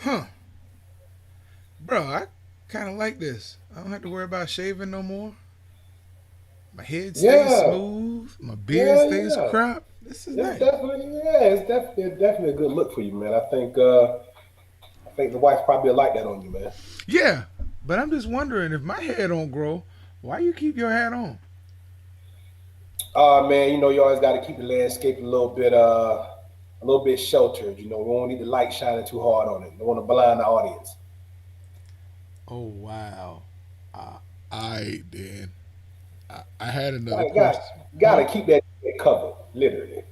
Huh, bro, I kind of like this. I don't have to worry about shaving no more. My head stays Yeah, smooth. My beard yeah, stays yeah. cropped. This is It's nice. definitely yeah, it's definitely a good look for you, man. I think the wife probably will like that on you, man. Yeah, but I'm just wondering if my hair don't grow, why you keep your hat on? Man, you always got to keep the landscape a little bit sheltered. We don't need the light shining too hard on it. Don't want to blind the audience. Oh wow. Uh, I then I had another Got got question. got Huh? to keep that covered, literally.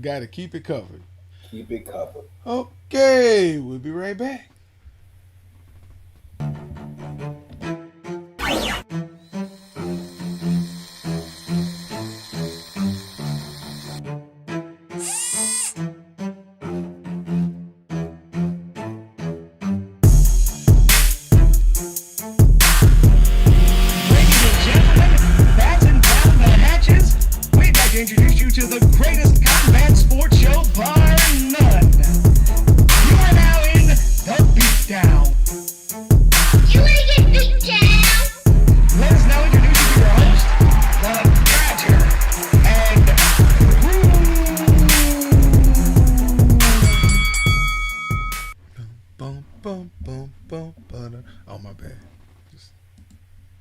Got to keep it covered. Keep it covered. Okay, we'll be right back. Ladies and gentlemen, batten down the hatches. We'd like to introduce you to the greatest combat sports show bar none. You are now in the Beatdown. You wanna get beat down? Let us now introduce you to your host, the Badger, and Boom, boom, boom, boom, boom. Oh my bad. Just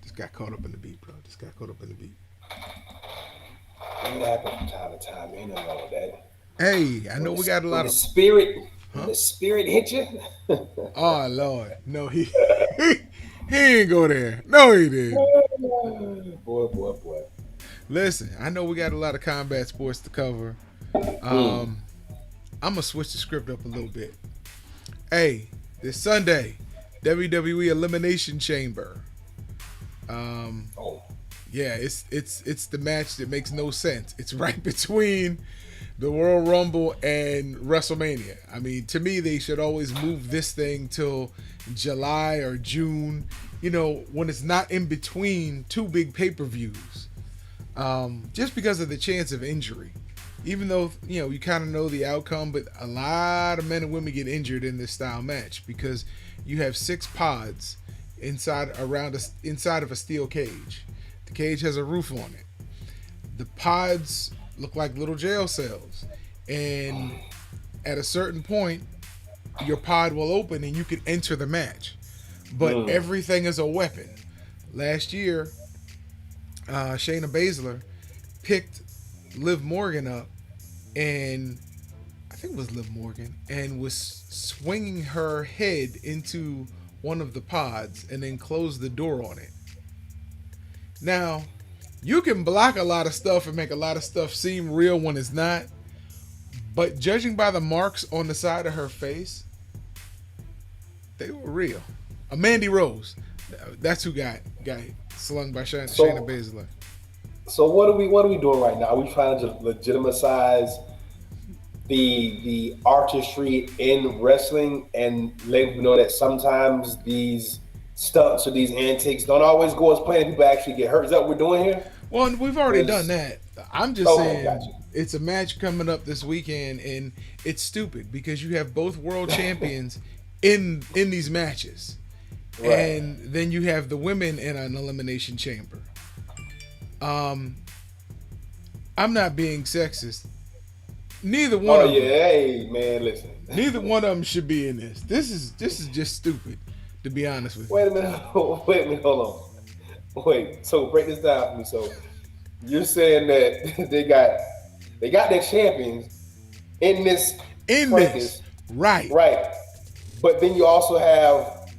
just got caught up in the beat, bro. Just got caught up in the beat. It happens from time to time. Ain't nothing wrong with that. Hey, I When know the we got a when lot the of spirit when huh? the spirit hit you. Oh Lord, no he ain't go there. No, he didn't. Boy, boy, boy. Listen, I know we got a lot of combat sports to cover. Mm. Um, I'm gonna switch the script up a little bit. Hey, this Sunday, WWE Elimination Chamber. Um, Oh, yeah, it's the match that makes no sense. It's right between the Royal Rumble and WrestleMania. I mean, to me, they should always move this thing till July or June. When it's not in between two big pay-per-views, just because of the chance of injury. Even though you kind of know the outcome, but a lot of men and women get injured in this style match because you have six pods inside of a steel cage. The cage has a roof on it. The pods look like little jail cells, and at a certain point, your pod will open and you can enter the match. But mm. everything is a weapon. Last year, Shayna Baszler picked Liv Morgan up, and I think it was Liv Morgan, and was swinging her head into one of the pods and then closed the door on it. Now, you can block a lot of stuff and make a lot of stuff seem real when it's not, but judging by the marks on the side of her face, they were real. Mandy Rose, that's who got slung by Shayna So, Baszler. so what are we doing right now? Are we trying to legitimize the artistry in wrestling and let people know that sometimes these stunts or these antics don't always go as planned. People actually get hurt. Is that what we're doing here? Well, we've already done Because that. I'm just okay, saying gotcha. it's a match coming up this weekend, and it's stupid because you have both world champions in these matches, Right. and then you have the women in an elimination chamber. Um, I'm not being sexist. Neither one Oh of yeah, them, hey man, listen. neither one of them should be in this. This is just stupid, to be honest with you. Wait a minute. Wait a minute. Hold on. Wait. So break this down for me. So you're saying that they got their champions in this In this, fracas, right? right? But then you also have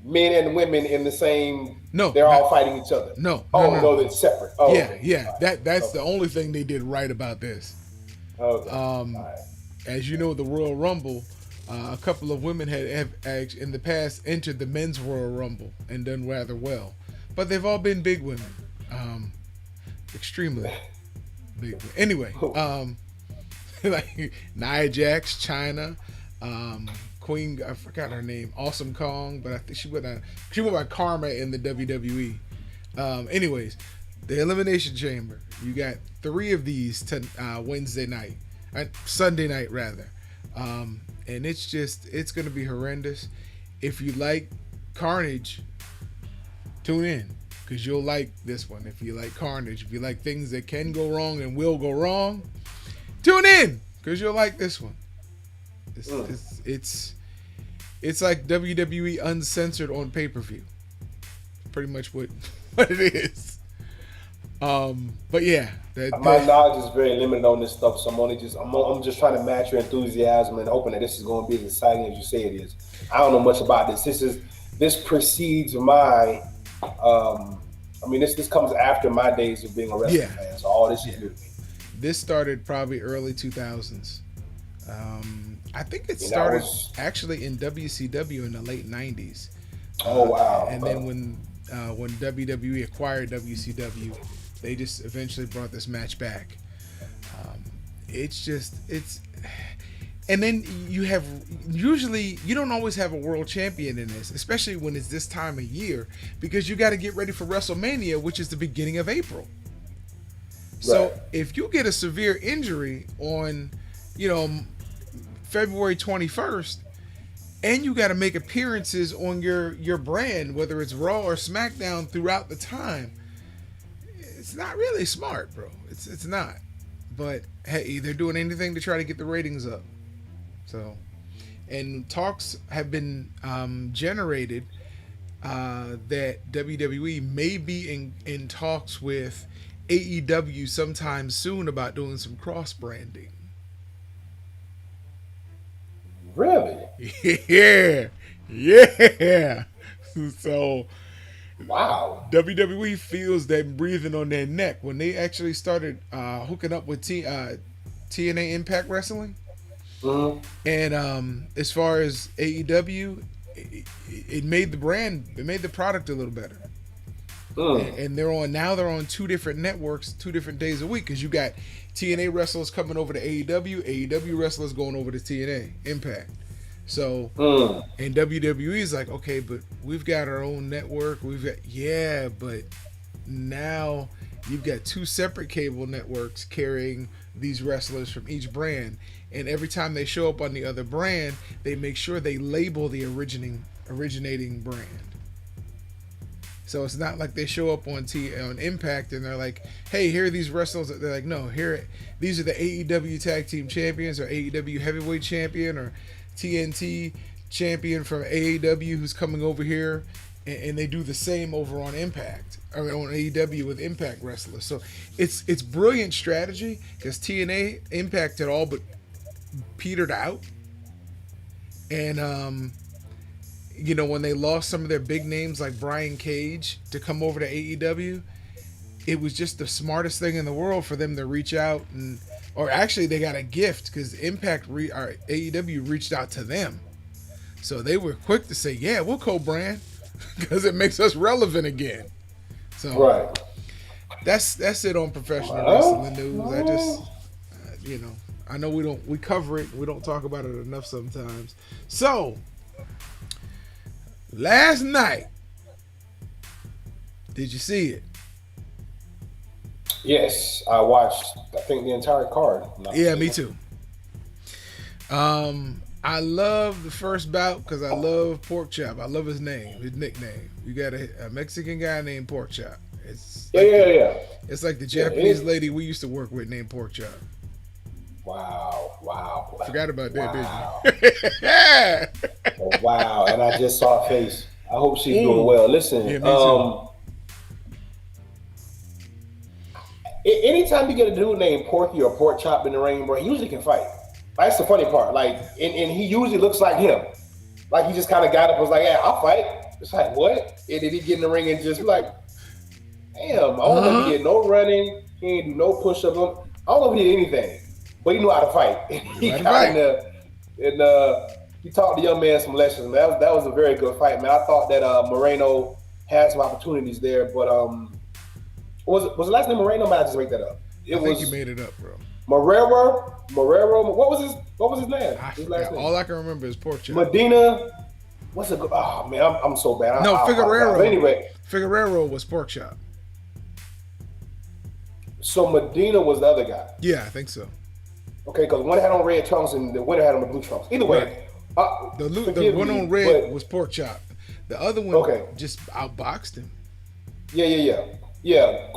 men and women in the same. No, They're not all fighting each other. no, no, Oh no, no, no. they're separate. Oh Yeah, okay. yeah. That's the Okay. only thing they did right about this. Okay. All Um, right. as you know, the Royal Rumble, a couple of women have in the past entered the men's Royal Rumble and done rather well, but they've all been big women, extremely big. Anyway, like Nia Jax, China, Queen. I forgot her name. Awesome Kong, but I think she went by Karma in the WWE. Anyways, the Elimination Chamber. You got three of these Wednesday night, Sunday night rather, and it's going to be horrendous. If you like Carnage, tune in because you'll like this one. If you like Carnage, if you like things that can go wrong and will go wrong, tune in because you'll like this one. It's like WWE uncensored on pay-per-view. Pretty much what it is. But yeah, my knowledge is very limited on this stuff, so I'm just trying to match your enthusiasm and hoping that this is going to be as exciting as you say it is. I don't know much about this. This precedes my. This comes after my days of being a wrestling fan. So all this is new to me. This started probably early 2000s. I think it started actually in WCW in the late 90s. Oh wow! And then when WWE acquired WCW, they just eventually brought this match back. And then you don't always have a world champion in this, especially when it's this time of year, because you got to get ready for WrestleMania, which is the beginning of April. So if you get a severe injury on, February 21st, and you got to make appearances on your brand, whether it's Raw or SmackDown throughout the time, it's not really smart, bro. It's not. But hey, they're doing anything to try to get the ratings up. So, and talks have been generated that WWE may be in talks with AEW sometime soon about doing some cross branding. Really? Yeah. So, wow. WWE feels that breathing on their neck when they actually started hooking up with TNA Impact Wrestling. Mm-hmm. And as far as AEW, it made the product a little better. And they're on 2 different networks, 2 different days a week, because you got TNA wrestlers coming over to AEW wrestlers going over to TNA Impact. So, and WWE is like, okay, but we've got our own network. But now you've got 2 separate cable networks carrying these wrestlers from each brand, and every time they show up on the other brand, they make sure they label the originating brand. So it's not like they show up on Impact and they're like, "Hey, here are these wrestlers." They're like, "No, these are the AEW Tag Team Champions or AEW Heavyweight Champion or TNT Champion from AEW who's coming over here," and they do the same over on Impact or on AEW with Impact wrestlers. So it's brilliant strategy because TNA Impact had all but petered out, and when they lost some of their big names like Brian Cage to come over to AEW, it was just the smartest thing in the world for them to reach out or actually they got a gift because AEW reached out to them. So they were quick to say, yeah, we'll co-brand because it makes us relevant again. So that's it on professional wrestling news. I just, I know we cover it. We don't talk about it enough sometimes. So, last night, did you see it? Yes, I watched, I think, the entire card. Yeah, me too. I love the first bout because I love Pork Chop. I love his nickname. You got a Mexican guy named Pork Chop. It's It's like the Japanese lady we used to work with named Pork Chop. Wow. Forgot about that, didn't you? Wow, and I just saw her face. I hope she's doing well. Listen, yeah, me too. Anytime you get a dude named Porky or Pork Chop in the ring, bro, he usually can fight. That's the funny part. Like, and he usually looks like him. Like, he just kind of got up and was like, yeah, I'll fight. It's like, what? And then he get in the ring and just be like, damn, I don't know if he did no running. He ain't do no push-up. I don't know if he did anything. But he knew how to fight. He taught the young man some lessons, man. That was a very good fight, man. I thought that Moreno had some opportunities there, but was the last name Moreno? Man, I just make that up. I think you made it up, bro. Marrero. What was his name? His last name. All I can remember is Pork Chop. Medina. What's a good? Oh man, I'm so bad. Figueroa. Anyway, Figueroa was Pork Chop. So Medina was the other guy. Yeah, I think so. Okay, because one had on red trunks and the winner had on the blue trunks. Either Right. way, The forgive one me, on red but was pork chop. The other one okay, just outboxed him. yeah.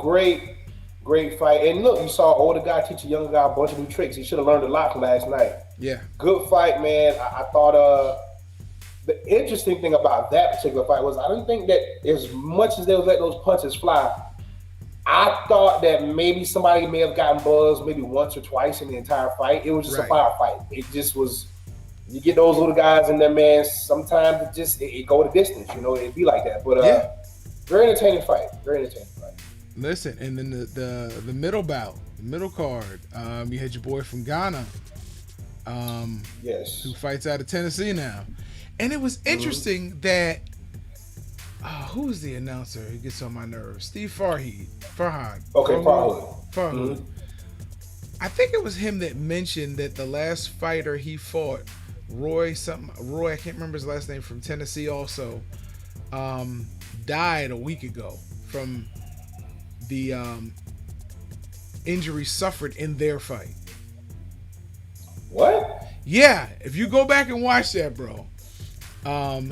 Great fight. And look, you saw an older guy teach a younger guy a bunch of new tricks. He should have learned a lot from last night. Yeah. Good fight, man. I thought the interesting thing about that particular fight was I didn't think that as much as they was letting those punches fly, I thought that maybe somebody may have gotten buzzed maybe once or twice in the entire fight. It was just a Right. firefight. It just was. You get those little guys in there, man. Sometimes it go the distance. You know, it be like that. But Yeah. very entertaining fight. Very entertaining fight. Listen, and then the middle bout, the middle card, you had your boy from Ghana, Yes. who fights out of Tennessee now, and it was interesting that who was the announcer? He gets on my nerves. Steve Farhad. Okay, Farhad. I think it was him that mentioned that the last fighter he fought, Roy, I can't remember his last name, from Tennessee also, died a week ago from the injury suffered in their fight. What? Yeah, if you go back and watch that, bro,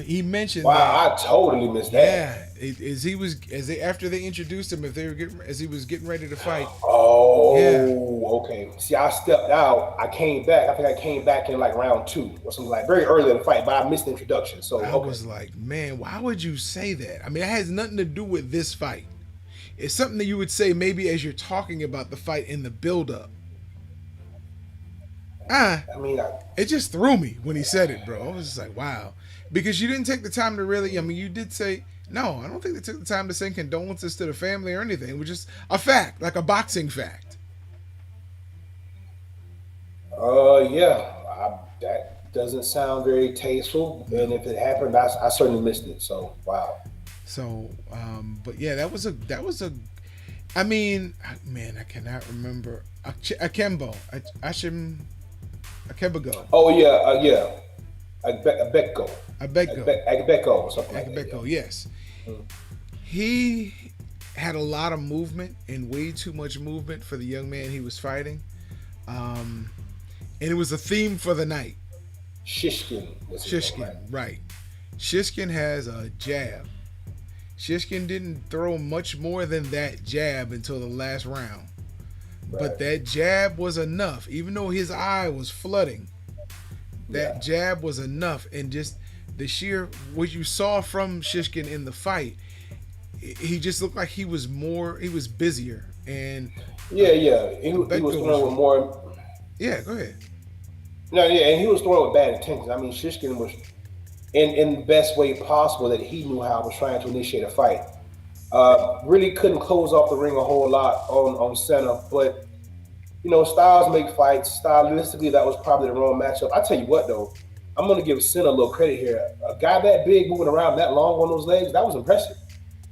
he mentioned that. Wow, I totally missed that. Yeah, after they introduced him, as he was getting ready to fight. Oh, Yeah. okay. See, I stepped out. I came back. I think I came back in like round 2 or something, like very early in the fight, but I missed the introduction. So I okay. was like, man, why would you say that? I mean, it has nothing to do with this fight. It's something that you would say maybe as you're talking about the fight in the build-up. I mean, It just threw me when he said it, bro. I was just like, wow. Because you didn't take the time to really, I mean, you did say, no, I don't think they took the time to send condolences to the family or anything. It was just a fact, like a boxing fact. yeah, that doesn't sound very tasteful. And if it happened, I certainly missed it. So wow. So, but yeah, that was I mean, man, I cannot remember. Akembo. Oh yeah. Agbeko. Agbeko or something like that. Akebeko, yes. He had a lot of movement and way too much movement for the young man he was fighting. And it was a theme for the night. Shishkin. Right. Shishkin has a jab. Shishkin didn't throw much more than that jab until the last round. Right. But that jab was enough. Even though his eye was flooding, that jab was enough. And just the sheer, what you saw from Shishkin in the fight, he just looked like he was busier. And yeah. He was throwing with more. Yeah, go ahead. No, yeah, and he was throwing with bad intentions. I mean, Shishkin was in the best way possible that he knew how, was trying to initiate a fight. Really couldn't close off the ring a whole lot on center, but you know, styles make fights. Stylistically, that was probably the wrong matchup. I tell you what, though, I'm gonna give Cena a little credit here. A guy that big moving around that long on those legs, that was impressive.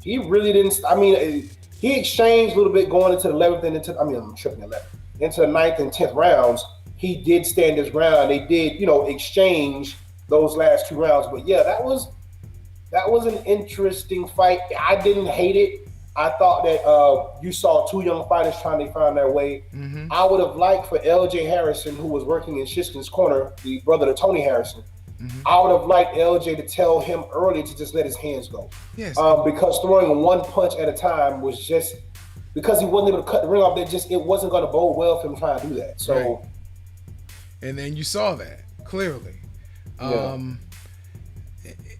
He really didn't. I mean, he exchanged a little bit going into the 11th and I'm tripping 11th into the 9th and 10th rounds. He did stand his ground. They did, exchange those last 2 rounds. But yeah, that was an interesting fight. I didn't hate it. I thought that you saw 2 young fighters trying to find their way. Mm-hmm. I would have liked for LJ Harrison, who was working in Shishkin's corner, the brother to Tony Harrison. Mm-hmm. I would have liked LJ to tell him early to just let his hands go. Yes. Because throwing one punch at a time was just, because he wasn't able to cut the ring off, it wasn't going to bode well for him trying to do that. So, right. And then you saw that clearly. Yeah.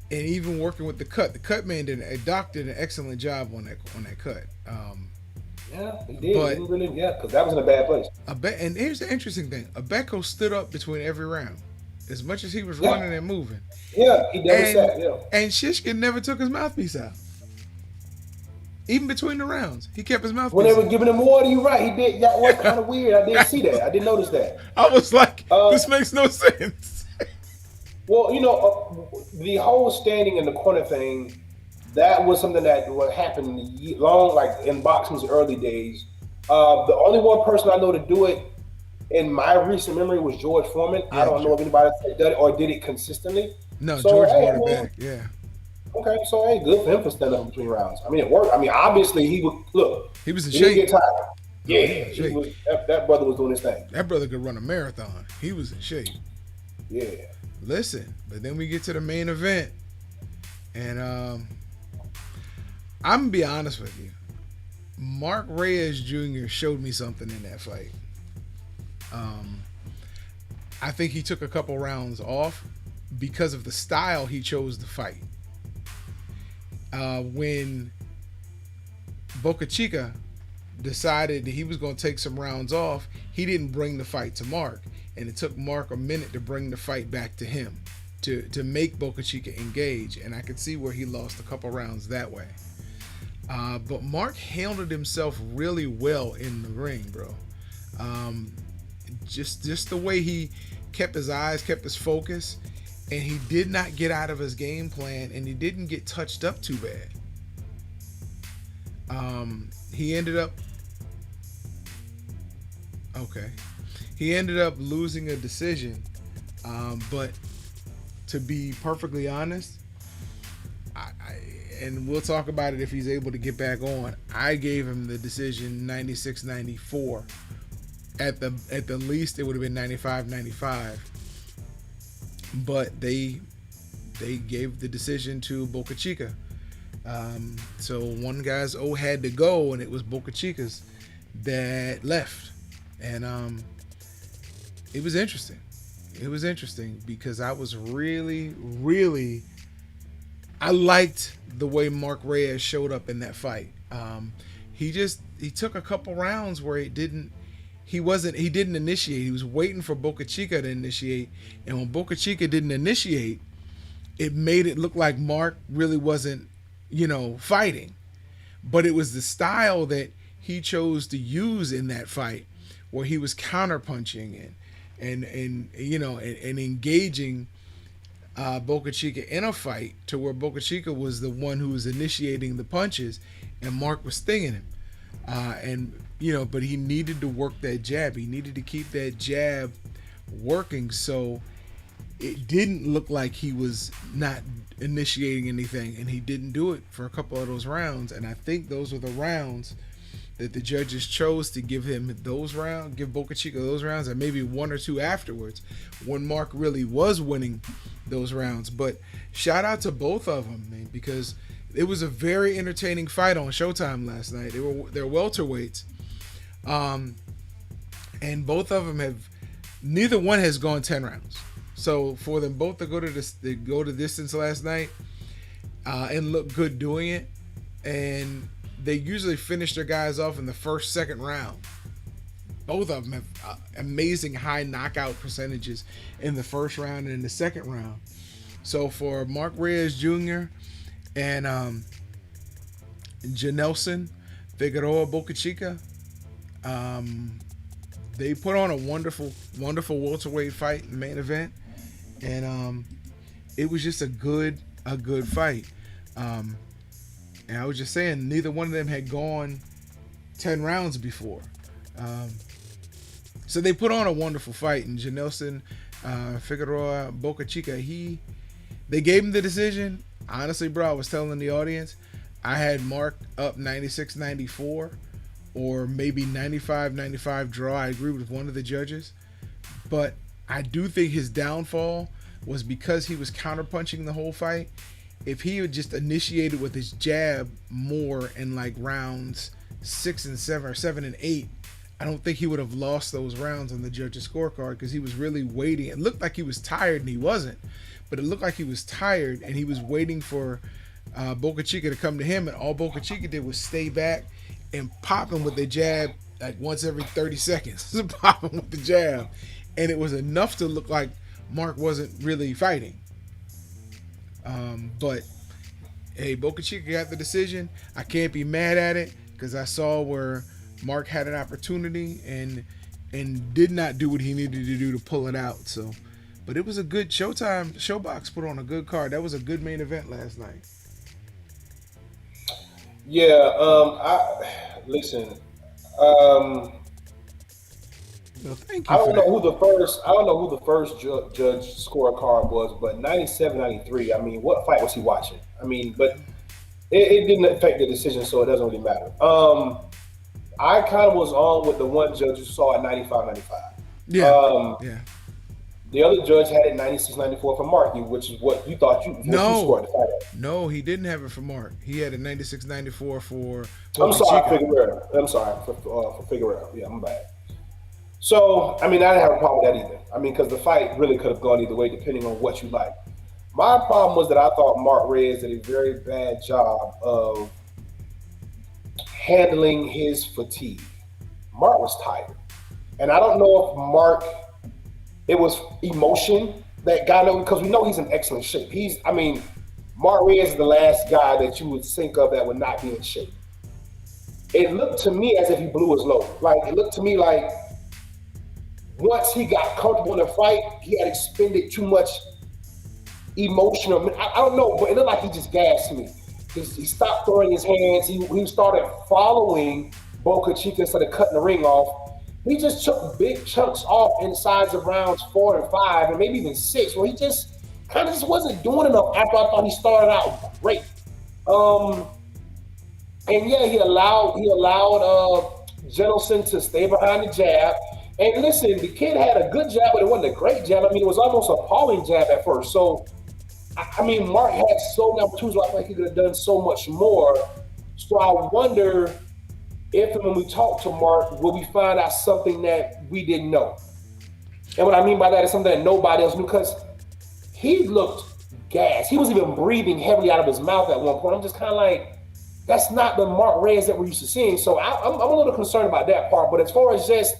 And even working with the cut man did an excellent job on that cut. Yeah, he did. But, because that was in a bad place. And here's the interesting thing: Abeko stood up between every round, as much as he was running and moving. Yeah, he never sat. Yeah. And Shishkin never took his mouthpiece out. Even between the rounds, he kept his mouthpiece. When they were giving him water, you're right. He did. That was kind of weird. I didn't see that. I didn't notice that. I was like, this makes no sense. Well, the whole standing in the corner thing, that was something that would happen in boxing's early days. The only one person I know to do it in my recent memory was George Foreman. Yeah, I don't know if anybody else did it or did it consistently. No, George brought it back. Yeah. Okay, so good for him for standing up between rounds. I mean, it worked. I mean, obviously he would look. He was in shape. shape. Get tired. No, Yeah, he was in he shape. was. That brother was doing his thing. That brother could run a marathon. He was in shape. Yeah. Listen, but then we get to the main event, and I'm gonna be honest with you. Mark Reyes Jr. showed me something in that fight. Um, I think he took a couple rounds off because of the style he chose to fight. When Boca Chica decided that he was going to take some rounds off, he didn't bring the fight to Mark, and it took Mark a minute to bring the fight back to him to make Boca Chica engage, and I could see where he lost a couple rounds that way. But Mark handled himself really well in the ring, bro. Um, just the way he kept his eyes, kept his focus, and he did not get out of his game plan, and he didn't get touched up too bad. He ended up okay. He ended up losing a decision, but to be perfectly honest, and we'll talk about it if he's able to get back on. I gave him the decision 96-94. At the least, it would have been 95-95. But they gave the decision to Boca Chica. So one guy's had to go, and it was Boca Chica's that left. And it was interesting. It was interesting because I was really, really, I liked the way Mark Reyes showed up in that fight. He took a couple rounds where he didn't initiate. He was waiting for Boca Chica to initiate, and when Boca Chica didn't initiate, it made it look like Mark really wasn't, fighting. But it was the style that he chose to use in that fight, where he was counterpunching and engaging Boca Chica in a fight, to where Boca Chica was the one who was initiating the punches, and Mark was stinging him. But he needed to work that jab. He needed to keep that jab working, so it didn't look like he was not initiating anything, and he didn't do it for a couple of those rounds. And I think those were the rounds that the judges chose to give Boca Chica those rounds, and maybe one or two afterwards, when Mark really was winning those rounds. But shout out to both of them, man, because it was a very entertaining fight on Showtime last night. They're welterweights, and both of them neither one has gone 10 rounds. So for them both to go to distance last night and look good doing it, and they usually finish their guys off in the first, second round. Both of them have amazing high knockout percentages in the first round and in the second round. So for Mark Reyes Jr. and Janelson Figueroa Boca Chica, they put on a wonderful welterweight fight in the main event, and it was just a good fight. And I was just saying, neither one of them had gone 10 rounds before. So they put on a wonderful fight, and Janelson Figueroa Boca Chica, they gave him the decision. Honestly, bro, I was telling the audience, I had Mark up 96-94 or maybe 95-95 draw. I agree with one of the judges. But I do think his downfall was because he was counterpunching the whole fight. If he had just initiated with his jab more in like rounds 6 and 7 or 7 and 8, I don't think he would have lost those rounds on the judges' scorecard, because he was really waiting. It looked like he was tired, and he wasn't. But it looked like he was tired, and he was waiting for Boca Chica to come to him, and all Boca Chica did was stay back and pop him with the jab like once every 30 seconds. Pop him with the jab. And it was enough to look like Mark wasn't really fighting. But hey, Boca Chica got the decision. I can't be mad at it, because I saw where Mark had an opportunity and did not do what he needed to do to pull it out. So, but it was a good Showtime. Showbox put on a good card. That was a good main event last night. Yeah. I listen. Well, thank you. I don't know who the first. I don't know who the first judge scorecard was, but 97-93. I mean, what fight was he watching? I mean, but it didn't affect the decision, so it doesn't really matter. I kind of was on with the one judge who saw at 95, 95. Yeah, yeah. The other judge had it 96, 94 for Marky, which is what you thought what you No, scored the fight at. no, he didn't have it for Mark. He had a 96, 94 for I'm Boca sorry, Chica. Figueroa. I'm sorry for Figueroa. Yeah, I'm bad. So, I mean, I didn't have a problem with that either. I mean, because the fight really could have gone either way depending on what you like. My problem was that I thought Mark Reyes did a very bad job of handling his fatigue. Mark was tired. And I don't know if Mark, it was emotion that got him, because we know he's in excellent shape. I mean, Mark Reyes is the last guy that you would think of that would not be in shape. It looked to me as if he blew his load. Like, it looked to me like once he got comfortable in the fight, he had expended too much emotional. I don't know, but it looked like he just gassed me. He stopped throwing his hands. He started following Boca Chica instead of cutting the ring off. He just took big chunks off inside of rounds 4 and 5, and maybe even 6, where he just kind of just wasn't doing enough after I thought he started out great. And yeah, he allowed Jenelson to stay behind the jab. And listen, the kid had a good jab, but it wasn't a great jab. I mean, it was almost a appalling jab at first. So, I mean, Mark had so many opportunities. I think he could have done so much more. So I wonder if and when we talk to Mark, will we find out something that we didn't know? And what I mean by that is something that nobody else knew, because he looked gassed. He was even breathing heavily out of his mouth at one point. I'm just kind of like, that's not the Mark Reyes that we're used to seeing. So I'm a little concerned about that part. But as far as just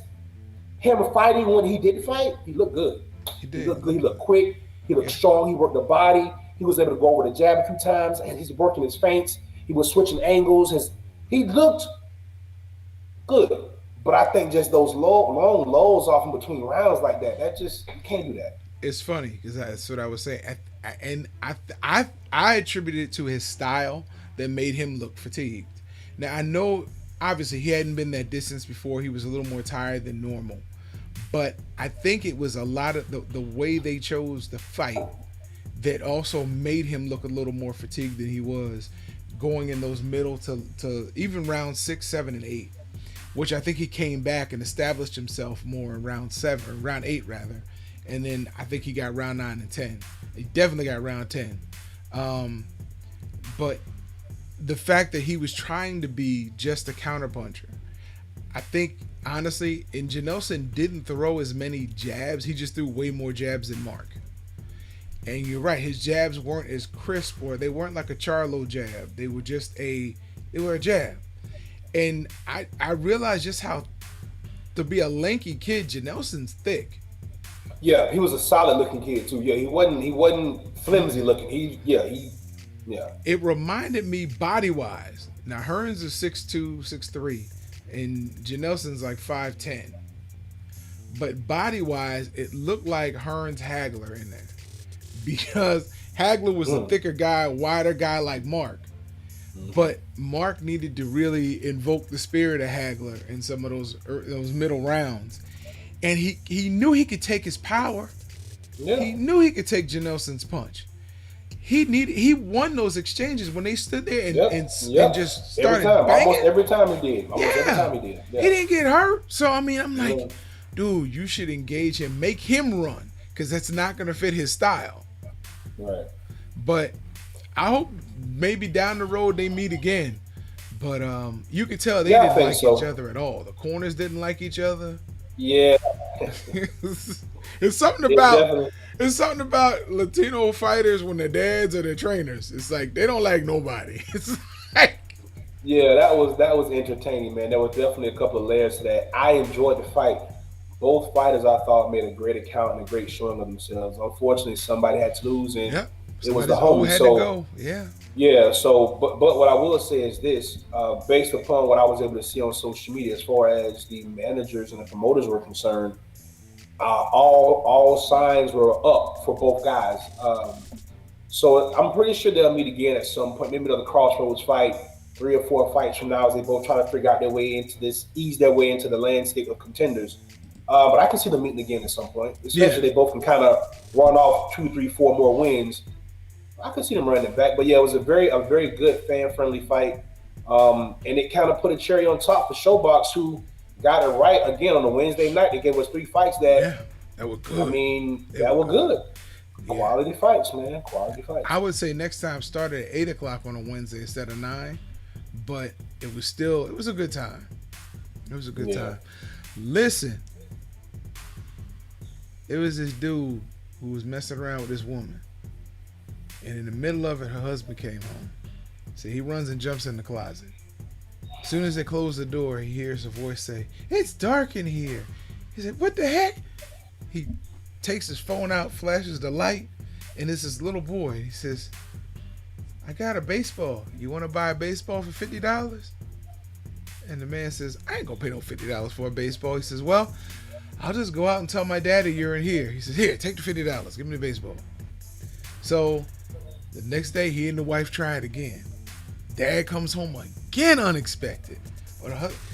him fighting when he did fight, he looked good. He did. He looked good. He looked quick. He looked strong. He worked the body. He was able to go over the jab a few times, and he's working his feints. He was switching angles. He looked good. But I think just those long lows off in between rounds like that just, you can't do that. It's funny because that's what I was saying, I attributed it to his style that made him look fatigued. Now I know obviously he hadn't been that distance before. He was a little more tired than normal, but I think it was a lot of the way they chose the fight that also made him look a little more fatigued than he was going in those middle to even round 6, 7, and 8, which I think he came back and established himself more in round 7 or round 8 rather, and then I think he got round 9 and 10. He definitely got round 10, but the fact that he was trying to be just a counterpuncher, I think honestly, and Janelson didn't throw as many jabs. He just threw way more jabs than Mark. And you're right, his jabs weren't as crisp, or they weren't like a Charlo jab. They were a jab. And I realized just how, to be a lanky kid, Janelson's thick. Yeah, he was a solid looking kid too. Yeah, he wasn't flimsy looking. Yeah. It reminded me body wise. Now Hearns is 6'2", 6'3", and Janelson's like 5'10". But body wise, it looked like Hearns Hagler in there, because Hagler was a thicker guy, wider guy like Mark. But Mark needed to really invoke the spirit of Hagler in some of those middle rounds. And he knew he could take his power. Yeah. He knew he could take Janelson's punch. He won those exchanges when they stood there and just started banging. Almost every time he did. Yeah. He didn't get hurt. So, I mean, I'm like, dude, you should engage him. Make him run, because that's not going to fit his style. Right. But I hope maybe down the road they meet again. But you could tell they didn't like each other at all. The corners didn't like each other. Yeah. It's something about Latino fighters when their dads are their trainers. It's like they don't like nobody. It's like, yeah, that was entertaining, man. There was definitely a couple of layers to that. I enjoyed the fight. Both fighters, I thought, made a great account and a great showing of themselves. Unfortunately, somebody had to lose, and it was the homie. So yeah. So, but what I will say is this: based upon what I was able to see on social media, as far as the managers and the promoters were concerned, all signs were up for both guys. So I'm pretty sure they'll meet again at some point. Maybe another crossroads fight, 3 or 4 fights from now, as they both try to figure out their way into this, ease their way into the landscape of contenders. But I can see them meeting again at some point, especially they both can kind of run off 2, 3, 4 more wins. I could see them running it back. But yeah, it was a very good fan-friendly fight. And it kind of put a cherry on top for Showbox, who got it right again on a Wednesday night. They gave us three fights that, Yeah, that was I good. mean, They that were were good. good. Yeah. Quality fights, man. Quality I fights. would say next time start at 8 o'clock on a Wednesday instead of 9, but it was a good time. It was a good Yeah. time. Listen, it was this dude who was messing around with this woman, and in the middle of it, her husband came home. So he runs and jumps in the closet. As soon as they close the door, he hears a voice say, "It's dark in here." He said, "What the heck?" He takes his phone out, flashes the light, and it's this little boy. He says, "I got a baseball. You want to buy a baseball for $50?" And the man says, "I ain't gonna pay no $50 for a baseball." He says, "Well, I'll just go out and tell my daddy you're in here." He says, "Here, take the $50. Give me the baseball." So the next day, he and the wife try it again. Dad comes home again unexpected.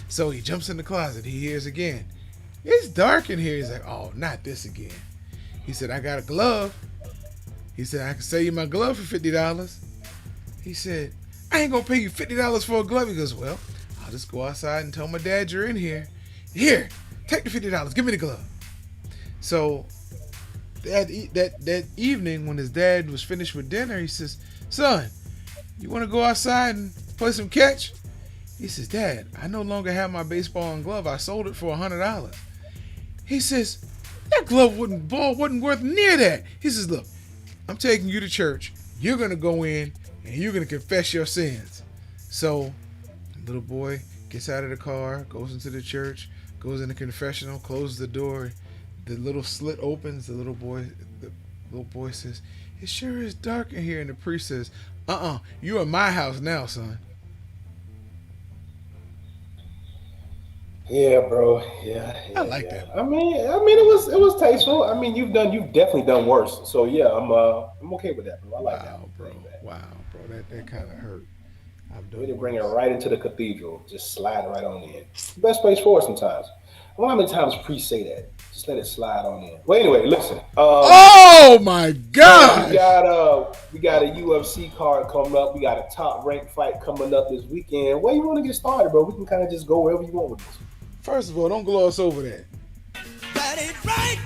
So he jumps in the closet. He hears again, "It's dark in here." He's like, "Oh, not this again." He said, "I got a glove." He said, "I can sell you my glove for $50. He said, "I ain't gonna pay you $50 for a glove." He goes, "Well, I'll just go outside and tell my dad you're in here. Here, take the $50. Give me the glove." So that evening, when his dad was finished with dinner, he says, "Son, you want to go outside and play some catch?" He says, "Dad, I no longer have my baseball and glove. I sold it for $100. He says, "That ball wasn't worth near that." He says, "Look, I'm taking you to church. You're gonna go in and you're gonna confess your sins." So the little boy gets out of the car, goes into the church, goes in the confessional, closes the door. The little slit opens. The little boy says, "It sure is dark in here." And the priest says, "You in my house now, son." Yeah, bro. Yeah, I yeah, like yeah. that. I mean, it was tasteful. I mean, you've definitely done worse. So yeah, I'm okay with that, bro. I like that Wow, one. bro. Ain't bad. Wow, bro. That kind of hurt. I've Way to done bring it worse. right into the cathedral. Just slide right on in. Best place for it sometimes. I wonder how many times priests say that. Just let it slide on in. Well, anyway, listen. Oh my Man, we gosh! got a UFC card coming up. We got a top ranked fight coming up this weekend. Where you want to get started, bro? We can kind of just go wherever you want with this. First of all, don't gloss over that. Got it right.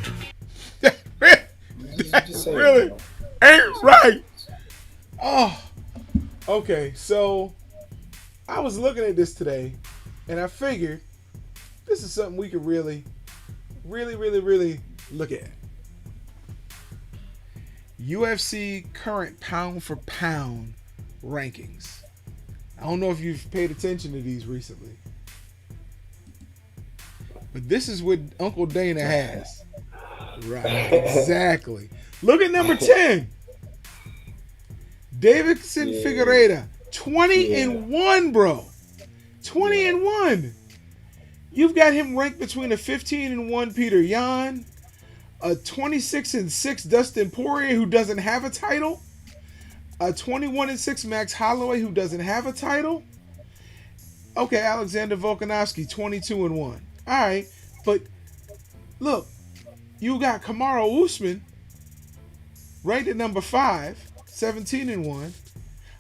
That Just saying, really bro. ain't right. Oh, okay. So I was looking at this today, and I figured this is something we could really, really, really, really look at. UFC current pound for pound rankings. I don't know if you've paid attention to these recently, but this is what Uncle Dana has. Right, exactly. Look at number 10. Davidson Yeah. Figueroa. 20 Yeah. and 1, bro. 20 and 1. You've got him ranked between a 15 and 1 Peter Yan, a 26 and 6 Dustin Poirier, who doesn't have a title, a 21 and 6 Max Holloway, who doesn't have a title. Okay, Alexander Volkanovski, 22 and 1. All right, but look, you got Kamaru Usman ranked at number 5, 17 and 1.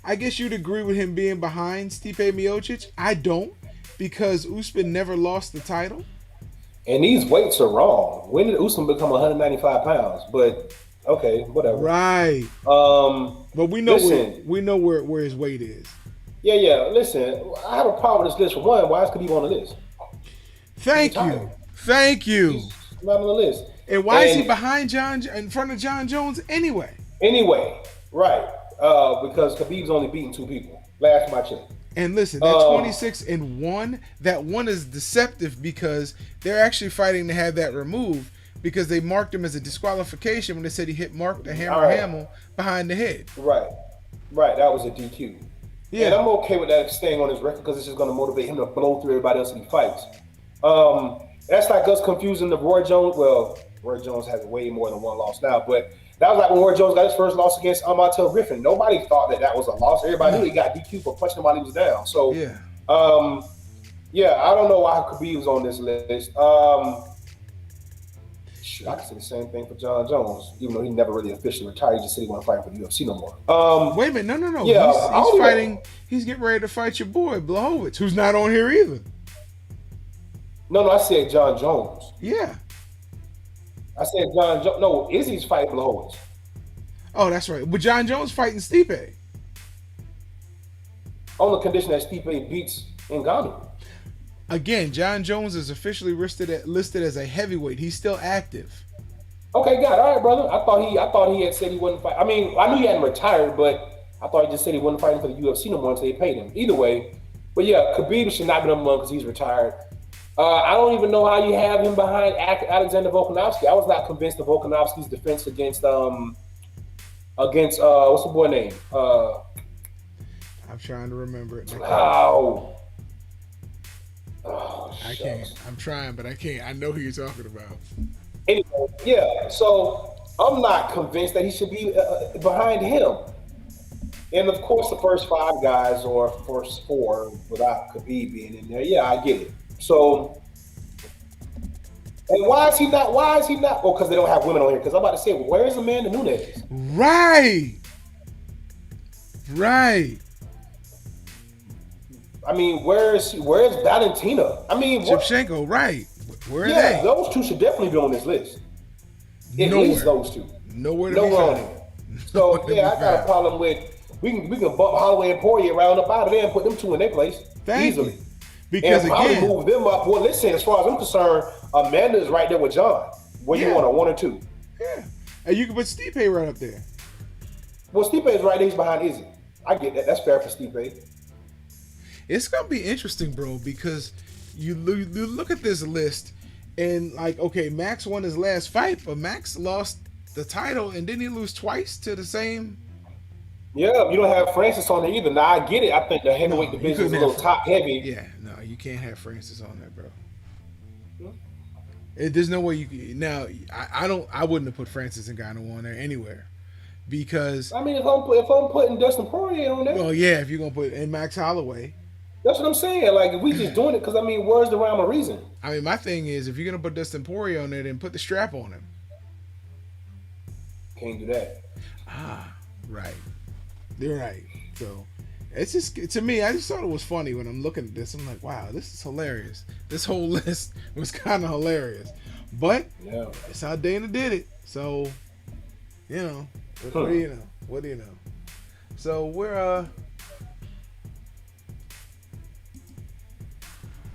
I guess you'd agree with him being behind Stipe Miocic. I don't, because Usman never lost the title. And these weights are wrong. When did Usman become 195 pounds? But okay, whatever. Right. But we know Listen, where his weight is. yeah. Listen, I have a problem with this list. For one, why is Khabib on the list? Thank you. retired. Thank you. He's not on the list. And why is he And behind in front of John Jones anyway? anyway, right? Because Khabib's only beaten two people. Last my check. And listen, that 26 and 1, that one is deceptive because they're actually fighting to have that removed because they marked him as a disqualification when they said he hit Mark the Hammer All right. Hamill behind the head. Right. That was a DQ. Yeah. And I'm okay with that staying on his record because it's just going to motivate him to blow through everybody else he fights. That's like us confusing the Roy Jones. Well, Roy Jones has way more than one loss now, but that was like when Roy Jones got his first loss against Amatel Griffin. Nobody thought that was a loss. Everybody knew he got DQ for punching him while he was down. So, Yeah. yeah, I don't know why Khabib was on this list. I can say the same thing for John Jones, even though he never really officially retired. He just said he wasn't fighting for the UFC no more. Wait a minute, no. Yeah, I He's don't fighting. even. He's getting ready to fight your boy Blachowicz, who's not on here either. No, I said John Jones. Yeah. I said John Jones. No, Izzy's fighting Blachowicz. Oh, that's right. But John Jones fighting Stipe. On the condition that Stipe beats Ngannou. Again, John Jones is officially listed as a heavyweight. He's still active. Okay, got it. All right, brother. I thought he had said he wasn't fighting. I mean, I knew he hadn't retired, but I thought he just said he wasn't fighting for the UFC no more until they paid him. Either way, but yeah, Khabib should not be number one because he's retired. I don't even know how you have him behind Alexander Volkanovski. I was not convinced of Volkanovski's defense against what's the boy name? I'm trying to remember it. Oh, I can't. I'm trying, but I can't. I know who you're talking about. Anyway, yeah. So I'm not convinced that he should be behind him. And of course, the first five guys or first four without Khabib being in there. Yeah, I get it. So, and why is he not? Well, because they don't have women on here. Because I'm about to say, where is Amanda Nunes? Right. I mean, where's Valentina? I mean, Shevchenko, right. Where are yeah, they? those two should definitely be on this list. At Nowhere. least those two. Nowhere to Nowhere be on found. it. So yeah, I got a problem with we can bump Holloway and Poirier around up out of there and put them two in their place easily. You. Because and probably again, move them up. Well, listen, as far as I'm concerned, Amanda is right there with John. Where you want a one or two? Yeah, and you can put Stipe right up there. Well, Stipe is right there. He's behind Izzy. I get that. That's fair for Stipe. It's gonna be interesting, bro, because you look at this list and like, okay, Max won his last fight, but Max lost the title and didn't he lose twice to the same? Yeah, you don't have Francis on there either. Now I get it. I think the heavyweight division is a little top heavy. Yeah, no, you can't have Francis on there, bro. There's no way you can. Now, I wouldn't have put Francis Ngannou on there anywhere, because I mean, if I'm putting Dustin Poirier on there, well, yeah, if you're gonna put in Max Holloway, that's what I'm saying. Like, if we just doing it, because I mean, where's the rhyme of reason? I mean, my thing is, if you're gonna put Dustin Poirier on there, then put the strap on him. Can't do that. Right. You're right. So it's just, to me, I just thought it was funny when I'm looking at this. I'm like, wow, this is hilarious. This whole list was kind of hilarious, but Yeah. it's how Dana did it. So, you know, what do you know? What do you know? So we're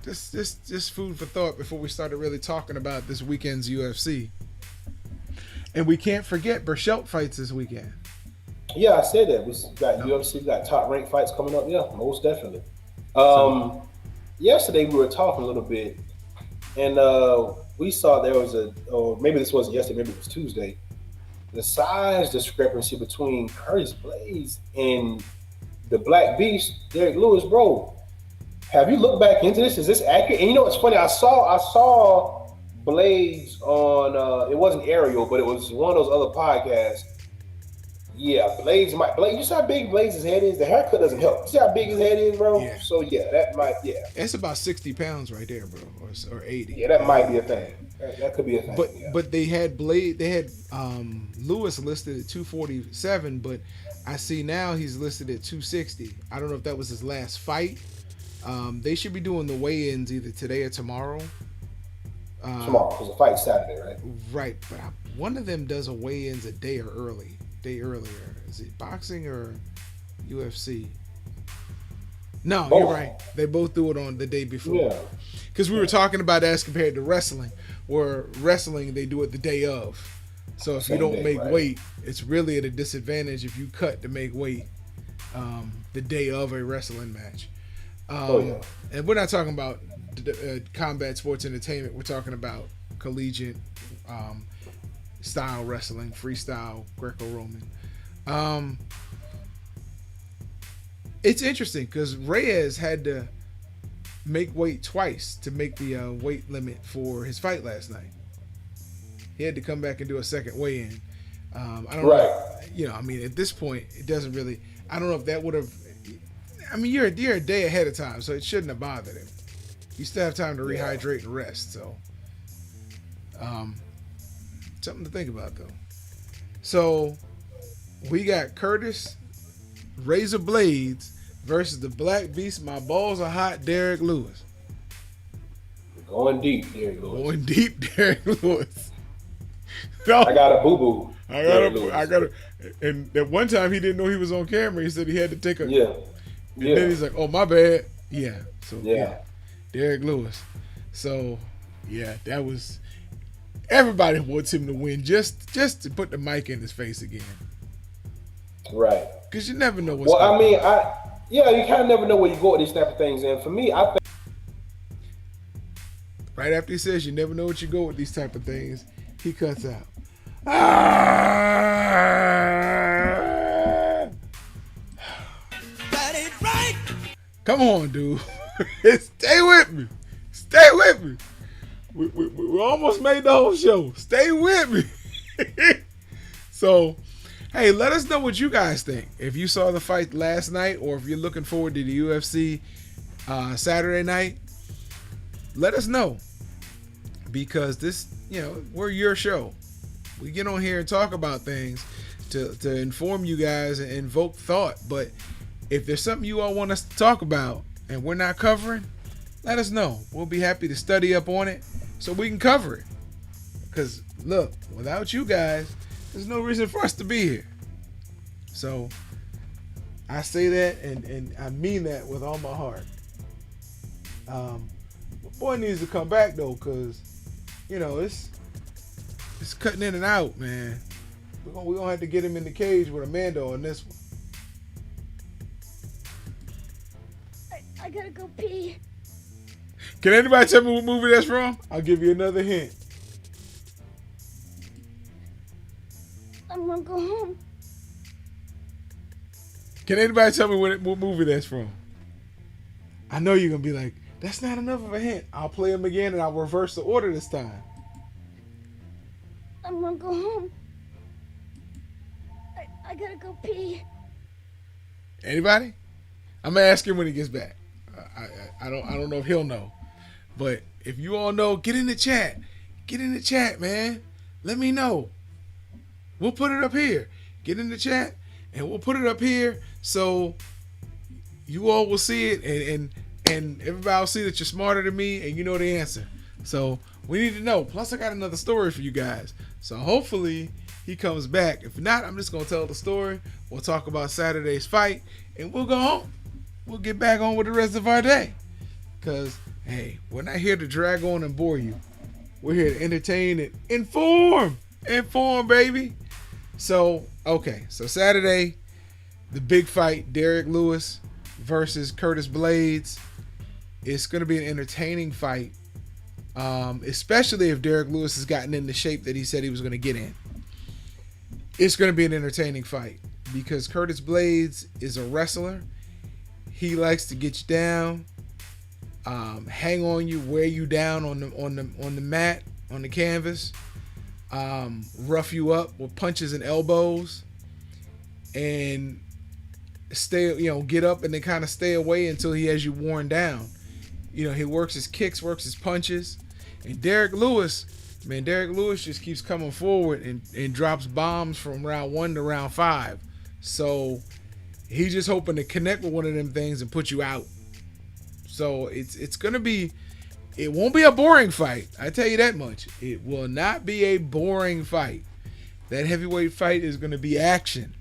just food for thought before we started really talking about this weekend's UFC. And we can't forget Berchelt fights this weekend. Yeah, I said that. We got UFC, we got top ranked fights coming up. Yeah, most definitely. Yesterday we were talking a little bit, and we saw there was or maybe this wasn't yesterday, maybe it was Tuesday, the size discrepancy between Curtis Blades and the Black Beast, Derek Lewis, bro. Have you looked back into this? Is this accurate? And you know what's funny? I saw Blades on it wasn't Ariel, but it was one of those other podcasts. Yeah, Blades. You see how big Blades' head is? The haircut doesn't help. See how big his head is, bro? Yeah. So yeah, that might, yeah. It's about 60 pounds right there, bro, or 80. Yeah, that might be a thing. That could be a thing. But they had Lewis listed at 247, but I see now he's listed at 260. I don't know if that was his last fight. They should be doing the weigh-ins either today or tomorrow. Tomorrow, because the fight's Saturday, right? Right, but one of them does a weigh-ins a day earlier. Is it boxing or UFC? No, Both. You're right. They both do it on the day before. Yeah. Because we were talking about as compared to wrestling, where wrestling they do it the day of. So if you don't make weight, it's really at a disadvantage if you cut to make weight the day of a wrestling match. And we're not talking about combat sports entertainment. We're talking about collegiate style wrestling, freestyle, Greco-Roman. It's interesting because Reyes had to make weight twice to make the weight limit for his fight last night. He had to come back and do a second weigh-in. I don't know. You know, I mean, at this point, it doesn't really. I don't know if that would have. I mean, you're a day ahead of time, so it shouldn't have bothered him. You still have time to rehydrate and rest. So, Something to think about though. So we got Curtis Razor Blades versus the Black Beast. My balls are hot. Derek Lewis. Going deep, Derek Lewis. Going deep, Derek Lewis. No, I got a boo boo. I got to. And at one time he didn't know he was on camera. He said he had to take a. Yeah. And then he's like, "Oh, my bad." Yeah. So Yeah. Derek Lewis. So yeah, that was. Everybody wants him to win just to put the mic in his face again. Right. Because you never know what's Well, I going mean, on. you kind of never know where you go with these type of things. And for me, I think Right after he says you never know what you go with these type of things, he cuts out. Ah! Got it right. Come on, dude. Stay with me. Stay with me. We almost made the whole show. Stay with me. So, hey, let us know what you guys think. If you saw the fight last night or if you're looking forward to the UFC Saturday night, let us know. Because this, we're your show. We get on here and talk about things to inform you guys and invoke thought. But if there's something you all want us to talk about and we're not covering, let us know. We'll be happy to study up on it so we can cover it. Because, look, without you guys, there's no reason for us to be here. So, I say that and I mean that with all my heart. My boy needs to come back, though, because, it's cutting in and out, man. We're gonna have to get him in the cage with Amanda on this one. I gotta go pee. Can anybody tell me what movie that's from? I'll give you another hint. I'm gonna go home. Can anybody tell me what movie that's from? I know you're gonna be like, that's not enough of a hint. I'll play them again and I'll reverse the order this time. I'm gonna go home. I gotta go pee. Anybody? I'm gonna ask him when he gets back. I don't know if he'll know, but if you all know, get in the chat. Get in the chat, man. Let me know. We'll put it up here. Get in the chat and we'll put it up here so you all will see it and everybody will see that you're smarter than me and you know the answer. So we need to know. Plus I got another story for you guys. So hopefully he comes back. If not, I'm just gonna tell the story. We'll talk about Saturday's fight and we'll go home. We'll get back on with the rest of our day. Because, hey, we're not here to drag on and bore you. We're here to entertain and inform. Inform, baby. So, okay. So, Saturday, the big fight, Derek Lewis versus Curtis Blades. It's going to be an entertaining fight. Especially if Derek Lewis has gotten in the shape that he said he was going to get in. It's going to be an entertaining fight. Because Curtis Blades is a wrestler. He likes to get you down, hang on you, wear you down on the mat, on the canvas, rough you up with punches and elbows, and get up and then kind of stay away until he has you worn down. He works his kicks, works his punches, and Derek Lewis just keeps coming forward and drops bombs from round 1 to round 5. So he's just hoping to connect with one of them things and put you out. So it's gonna be, it won't be a boring fight. I tell you that much. It will not be a boring fight. That heavyweight fight is gonna be action,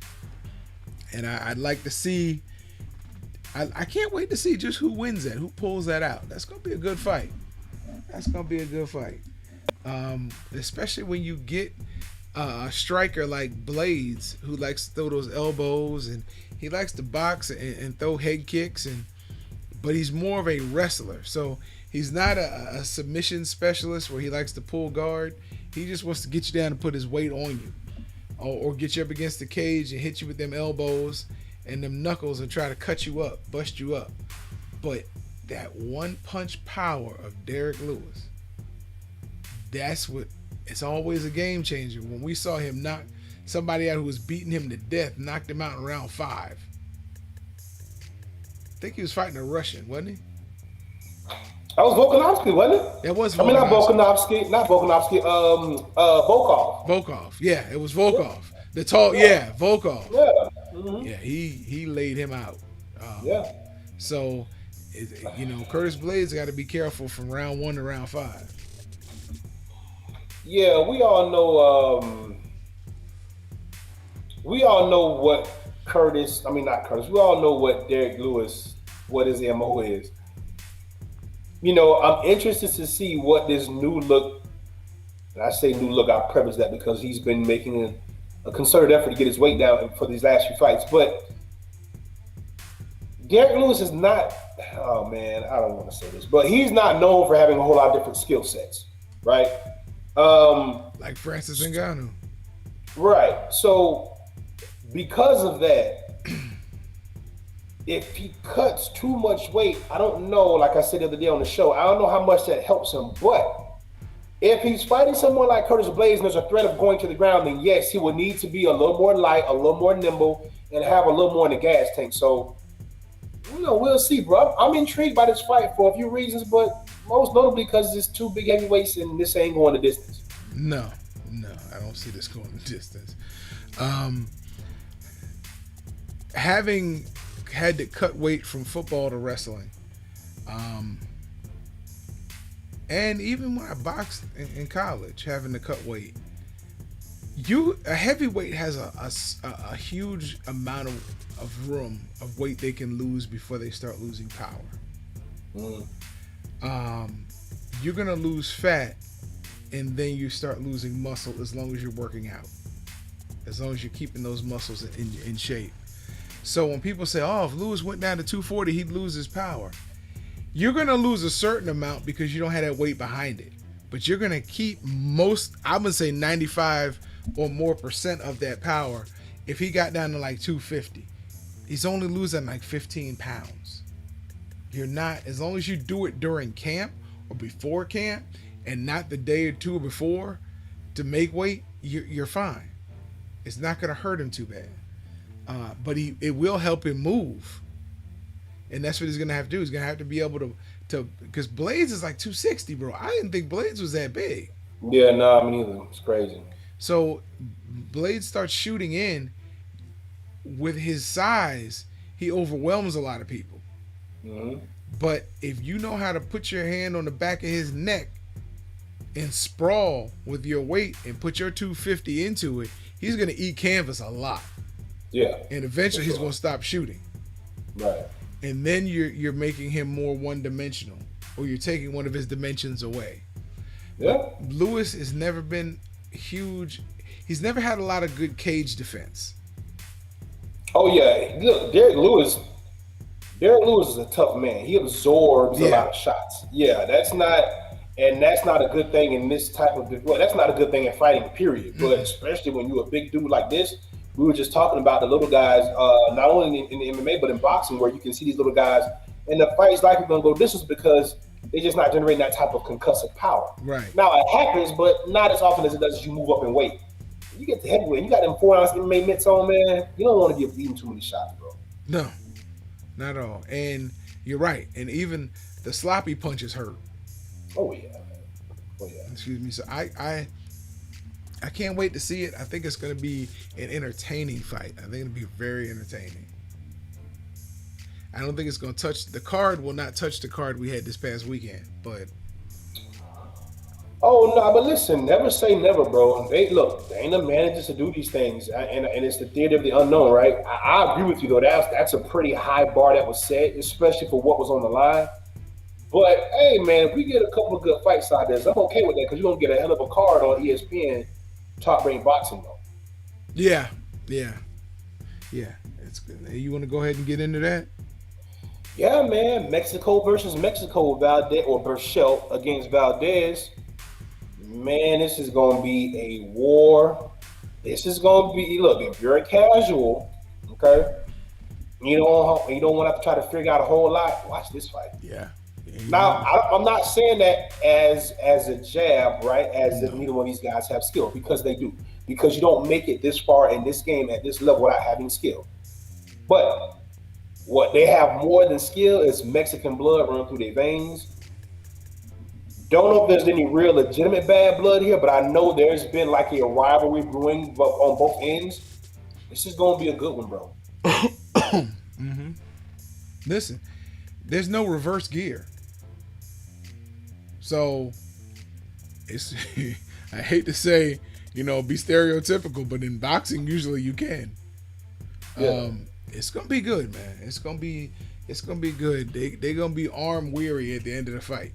and I'd like to see. I can't wait to see just who wins that, who pulls that out. That's gonna be a good fight. Especially when you get a striker like Blades, who likes to throw those elbows and he likes to box and throw head kicks, but he's more of a wrestler. So he's not a submission specialist where he likes to pull guard. He just wants to get you down and put his weight on you, or get you up against the cage and hit you with them elbows and them knuckles and try to cut you up, bust you up. But that one punch power of Derek Lewis, that's what, it's always a game changer. When we saw him knock somebody out who was beating him to death, knocked him out in round 5. I think he was fighting a Russian, wasn't he? That was Volkanovski, wasn't it? That was I mean, not Volkanovski. Volkanovski, not Volkanovski. Volkov. Volkov. Yeah, it was Yeah, Volkov. The tall. yeah, Yeah, Volkov. yeah. Hmm. Yeah, he laid him out. Yeah. So, Curtis Blades got to be careful from round one to round five. Yeah, we all know. We all know what Curtis. I mean, not Curtis. We all know what Derek Lewis, what his mo is. I'm interested to see what this new look. And I say new look. I preface that because he's been making a concerted effort to get his weight down for these last few fights. But Derek Lewis is not. Oh man, I don't want to say this, but he's not known for having a whole lot of different skill sets, right? Um, Like Francis Ngannou. right. So because of that, if he cuts too much weight, I don't know. Like I said the other day on the show, I don't know how much that helps him. But if he's fighting someone like Curtis Blaze and there's a threat of going to the ground, then yes, he will need to be a little more light, a little more nimble, and have a little more in the gas tank. So, we'll see, bro. I'm intrigued by this fight for a few reasons, but most notably because it's two big heavyweights and this ain't going the distance. No, no, I don't see this going the distance. Um, Having had to cut weight from football to wrestling, um, and even when I boxed in college, having to cut weight, a heavyweight has a huge amount of room of weight they can lose before they start losing power. Mm. You're gonna lose fat, and then you start losing muscle as long as you're working out, as long as you're keeping those muscles in shape. So when people say, "Oh, if Lewis went down to 240, he'd lose his power," you're gonna lose a certain amount because you don't have that weight behind it. But you're gonna keep most, I'm gonna say 95 or more percent of that power. If he got down to like 250, he's only losing like 15 pounds. You're not, as long as you do it during camp or before camp and not the day or two before to make weight, you're fine. It's not gonna hurt him too bad. But it will help him move, and that's what he's gonna have to do. He's gonna have to be able to because Blades is like 260, bro. I didn't think Blades was that big. Yeah, no, me neither. It's crazy. So Blades starts shooting in with his size. He overwhelms a lot of people. Hmm. But if you know how to put your hand on the back of his neck and sprawl with your weight and put your 250 into it, he's gonna eat canvas a lot. Yeah. And eventually For he's sure. going to stop shooting. Right. And then you're making him more one-dimensional, or you're taking one of his dimensions away. Yeah. But Lewis has never been huge. He's never had a lot of good cage defense. Oh yeah. Look, Derek Lewis. Derek Lewis is a tough man. He absorbs a Yeah. lot of shots. Yeah, that's not a good thing in this type of. Well, that's not a good thing in fighting. Period. But especially when you're a big dude like this, we were just talking about the little guys, not only in the MMA but in boxing, where you can see these little guys, and the fight's likely going to go distance because they're just not generating that type of concussive power. Right. Now it happens, but not as often as it does as you move up in weight. You get the heavyweight, you got them 4 ounce MMA mitts on, man. You don't want to be eating too many shots, bro. No, not at all. And you're right. And even the sloppy punches hurt. Oh yeah, man. Oh yeah. Excuse me. So I can't wait to see it. I think it's going to be an entertaining fight. I think it'll be very entertaining. I don't think it's going to touch the card. Will not touch the card we had this past weekend. But Oh no, but listen, never say never, bro. They ain't the managers to do these things, and it's the theater of the unknown, right? I agree with you though. That's a pretty high bar that was set, especially for what was on the line. But hey, man, if we get a couple of good fights out there, I'm okay with that because you're gonna get a hell of a card on ESPN, Top Rank Boxing though. yeah, it's good. Hey, you want to go ahead and get into that? Yeah, man, Mexico versus Mexico, Valdez or Burchell against Valdez. Man, this is gonna be a war. This is gonna be look. If you're a casual, okay, you don't want to have to try to figure out a whole lot. Watch this fight. Yeah. Now, I'm not saying that as a jab, right? As if neither one of these guys have skill, because they do. Because you don't make it this far in this game at this level without having skill. But what they have more than skill is Mexican blood running through their veins. Don't know if there's any real legitimate bad blood here, but I know there's been like a rivalry brewing on both ends. This is gonna be a good one, bro. Listen, there's no reverse gear. So it's I hate to say, be stereotypical, but in boxing usually you can. Yeah. It's gonna be good, man. It's gonna be good. They're gonna be arm weary at the end of the fight.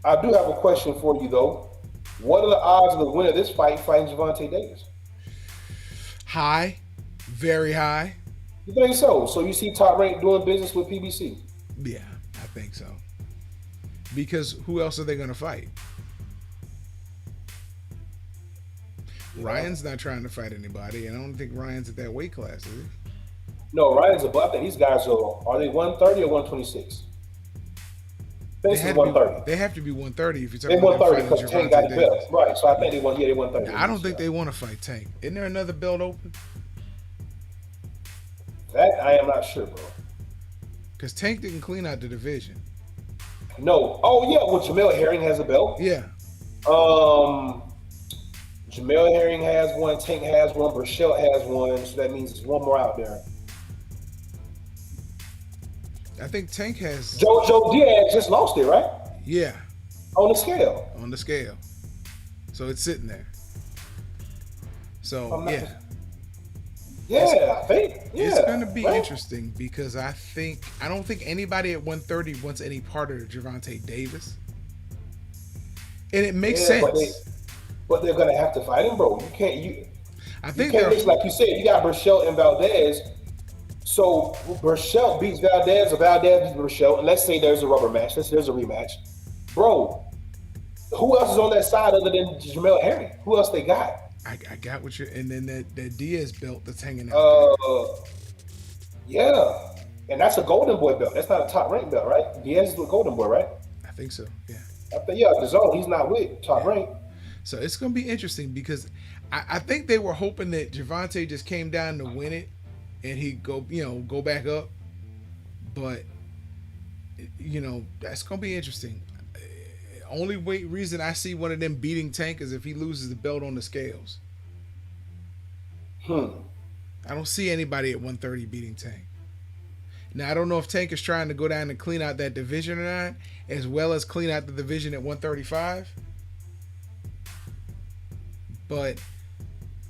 I do have a question for you though. What are the odds of the winner of this fight fighting Javante Davis? High, very high. You think so? So you see Top Rank doing business with PBC? Yeah, I think so. Because who else are they gonna fight? Ryan's not trying to fight anybody, and I don't think Ryan's at that weight class, is he? No, Ryan's above. I think these guys are they 130 or 126? This is 130. They have to be 130 if you're They talking about 130 fighting because Tank got Gervonta the belt, Davis. right? So I think they 130. I don't think they want to fight Tank. Isn't there another belt open? That I am not sure, bro. Because Tank didn't clean out the division. No. Oh yeah, well Jamel Herring has a belt. Yeah. Jamel Herring has one. Tank has one. Burchell has one. So that means there's one more out there. I think Tank has. Joe Diaz just lost it, right? Yeah. On the scale. On the scale. So it's sitting there. So, yeah. Yeah, I think. Yeah. It's going to be right? interesting because I don't think anybody at 130 wants any part of Gervonta Davis. And it makes sense. But they're going to have to fight him, bro. I think you can't mix, like you said, you got Burchell and Valdez. So Burchell beats Valdez or Valdez beats Burchell, and let's say there's a rubber match. Let's say there's a rematch. Bro, who else is on that side other than Jamel Herring? Who else they got? I got what you're, and then that Diaz belt that's hanging out there. Yeah. And that's a Golden Boy belt. That's not a Top Rank belt, right? Diaz is a Golden Boy, right? I think so, yeah. The zone, he's not with Top Rank. So it's going to be interesting because I think they were hoping that Gervonta just came down to win it and he'd go back up. But, that's going to be interesting. Only reason I see one of them beating Tank is if he loses the belt on the scales. I don't see anybody at 130 beating Tank. Now, I don't know if Tank is trying to go down and clean out that division or not, as well as clean out the division at 135. But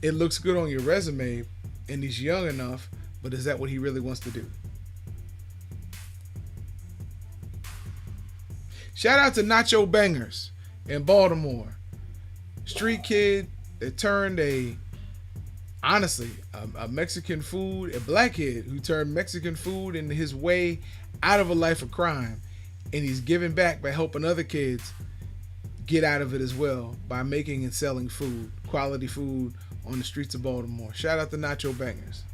it looks good on your resume, and he's young enough, but is that what he really wants to do? Shout out to Nacho Bangers in Baltimore. Street kid that turned a Mexican food, a black kid who turned Mexican food into his way out of a life of crime. And he's giving back by helping other kids get out of it as well by making and selling food, quality food on the streets of Baltimore. Shout out to Nacho Bangers.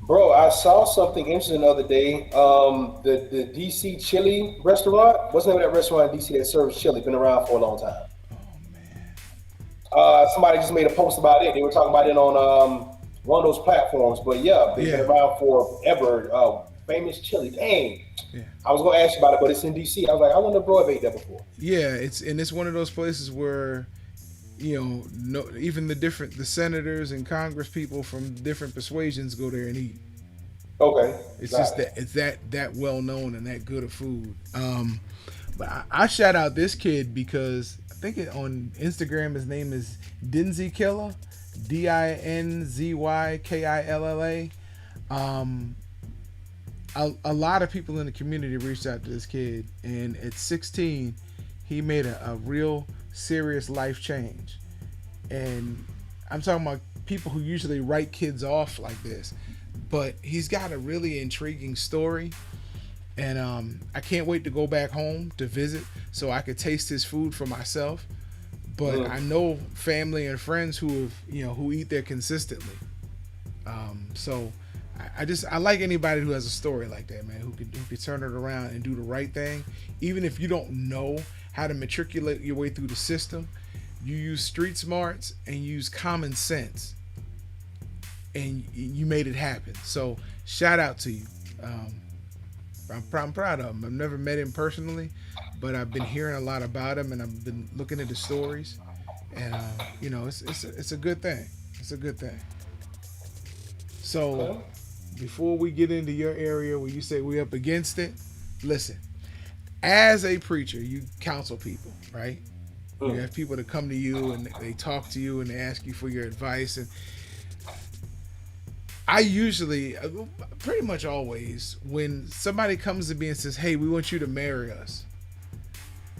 Bro, I saw something interesting the other day. The DC Chili restaurant. What's the name of that restaurant in DC that serves chili? Been around for a long time. Oh, man. Somebody just made a post about it. They were talking about it on one of those platforms. But yeah, they've been around forever. Famous chili. Dang. Yeah. I was going to ask you about it, but it's in DC. I was like, I wonder if bro have ate that before. Yeah, it's one of those places where, even the senators and Congress people from different persuasions go there and eat. Okay. It's just that it's that well known and that good of food. But I shout out this kid because I think on Instagram his name is Dinzy Killa, DinZykilla. A lot of people in the community reached out to this kid, and at 16, he made a real serious life change. And I'm talking about people who usually write kids off like this, but he's got a really intriguing story. And I can't wait to go back home to visit so I could taste his food for myself. But I know family and friends who have, who eat there consistently. So I like anybody who has a story like that, man, who could turn it around and do the right thing. Even if you don't know how to matriculate your way through the system, you use street smarts and use common sense, and you made it happen. So shout out to you. I'm proud of him. I've never met him personally, but I've been hearing a lot about him, and I've been looking at the stories, and it's a good thing. It's a good thing. So Okay. before we get into your area where you say we up against it, listen. As a preacher, you counsel people, right? You Mm. have people that come to you and they talk to you and they ask you for your advice. And I usually, pretty much always, when somebody comes to me and says, "Hey, we want you to marry us,"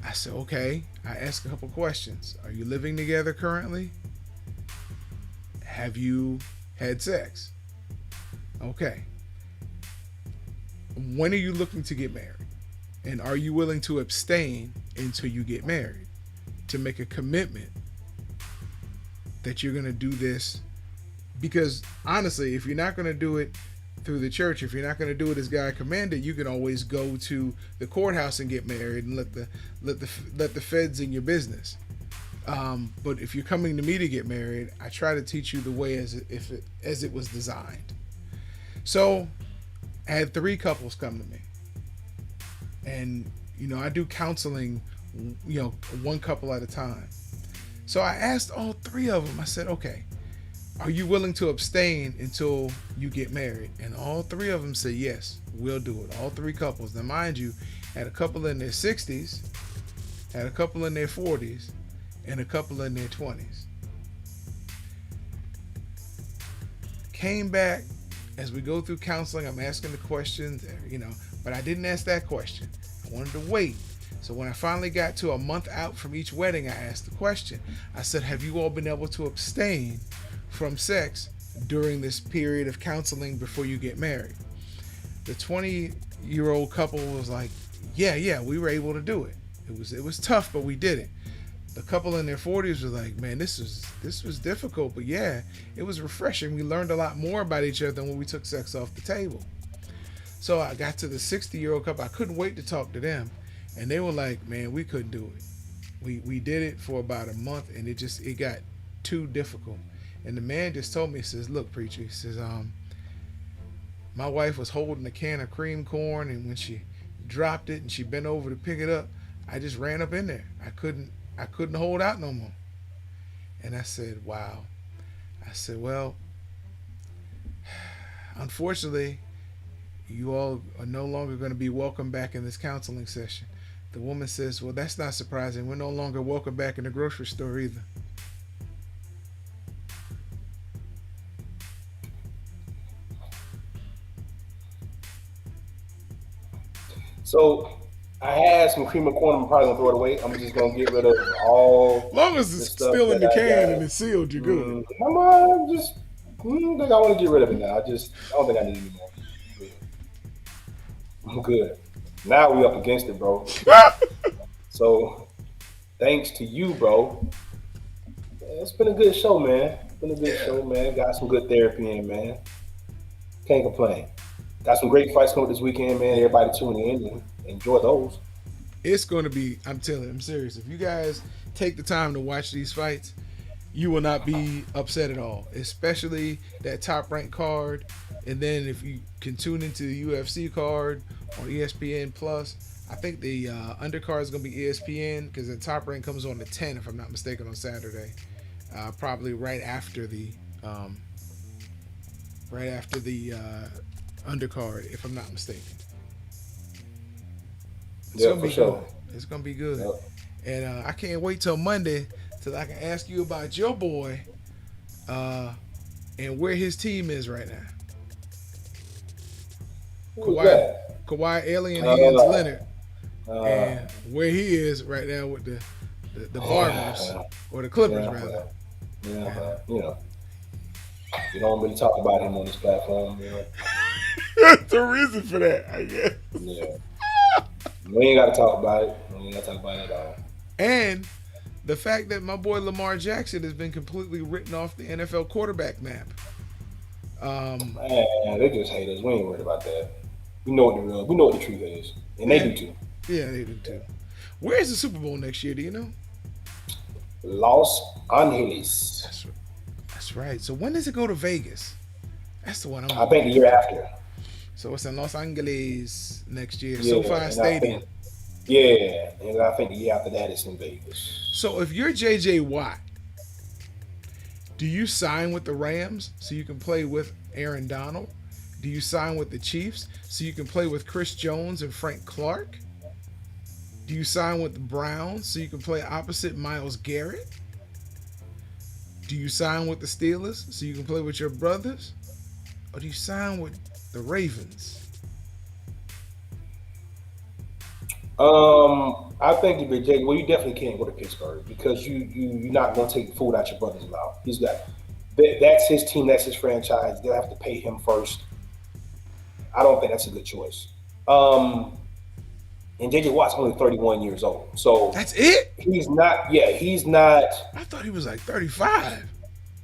I say, "Okay." I ask a couple questions. Are you living together currently? Have you had sex? Okay. When are you looking to get married? And are you willing to abstain until you get married? To make a commitment that you're going to do this. Because honestly, if you're not going to do it through the church, if you're not going to do it as God commanded, you can always go to the courthouse and get married and let the feds in your business. But if you're coming to me to get married, I try to teach you the way as it was designed. So I had 3 couples come to me, and I do counseling, one couple at a time. So I asked all 3 of them. I said, "Okay, are you willing to abstain until you get married?" And all 3 of them said, "Yes, we'll do it." All 3 couples. Now, mind you, had a couple in their 60s, had a couple in their 40s, and a couple in their 20s. Came back as we go through counseling. I'm asking the questions, but I didn't ask that question. I wanted to wait. So when I finally got to a month out from each wedding, I asked the question. I said, "Have you all been able to abstain from sex during this period of counseling before you get married?" The 20-year-old couple was like, yeah, we were able to do it. It was tough, but we did it. The couple in their 40s was like, "Man, this was difficult, but yeah, it was refreshing. We learned a lot more about each other when we took sex off the table." So I got to the 60-year-old couple. I couldn't wait to talk to them, and they were like, "Man, we couldn't do it. We did it for about a month, and it got too difficult." And the man just told me, he says, "Look, preacher," he says, "my wife was holding a can of cream corn, and when she dropped it and she bent over to pick it up, I just ran up in there. I couldn't hold out no more." And I said, "Wow." I said, "Well, unfortunately, you all are no longer going to be welcome back in this counseling session." The woman says, "Well, that's not surprising. We're no longer welcome back in the grocery store either." So I had some cream of corn. I'm probably gonna throw it away. I'm just gonna get rid of all As long as the it's stuff still in that the I can got. and it's sealed, you're good. Come on, just think I want to get rid of it now. I don't think I need it anymore. I'm good. I'm good. Now we up against it, bro. So thanks to you, bro. It's been a good show, man. It's been a good Yeah. show, man. Got some good therapy in, man. Can't complain. Got some great fights coming up this weekend, man. Everybody tune in and enjoy those. It's going to be, I'm telling you, I'm serious. If you guys take the time to watch these fights, you will not be upset at all, especially that top ranked card. And then if you can tune into the UFC card on ESPN Plus, I think the undercard is going to be ESPN because the top rank comes on the 10, if I'm not mistaken, on Saturday. Probably um, right after the undercard, if I'm not mistaken. It's Yeah, gonna for be good. sure. It's gonna be good, Yep. and I can't wait till Monday till I can ask you about your boy uh, and where his team is right now. Who's Kawhi, that? Kawhi, Alien Hands Uh, Leonard, uh, and where he is right now with the Barbers yeah, or the Clippers yeah, rather. yeah. We don't really talk about him on this platform. That's the reason for that, I guess. Yeah. We ain't got to talk about it. We ain't got to talk about it at all. And the fact that my boy Lamar Jackson has been completely written off the NFL quarterback map. Man, they just hate us. We ain't worried about that. We know what the truth is, and they Yeah, do too. yeah, they do too. Where's the Super Bowl next year? Do you know? Los Angeles. That's right. So when does it go to Vegas? That's the one I'm I looking think the at. year after. So it's in Los Angeles next year, Yeah, SoFi and I Stadium. think yeah, and I think the year after that it's in Vegas. So if you're JJ Watt, do you sign with the Rams so you can play with Aaron Donald? Do you sign with the Chiefs so you can play with Chris Jones and Frank Clark? Do you sign with the Browns so you can play opposite Myles Garrett? Do you sign with the Steelers so you can play with your brothers? Or do you sign with the Ravens? I think if you're Jay, well, you definitely can't go to Pittsburgh because you're not going to take food out your brother's mouth. That's his team, that's his franchise. They'll have to pay him first. I don't think that's a good choice. Um, and JJ Watt's only 31 years old, so That's it? he's not. Yeah, he's not. I thought he was like 35.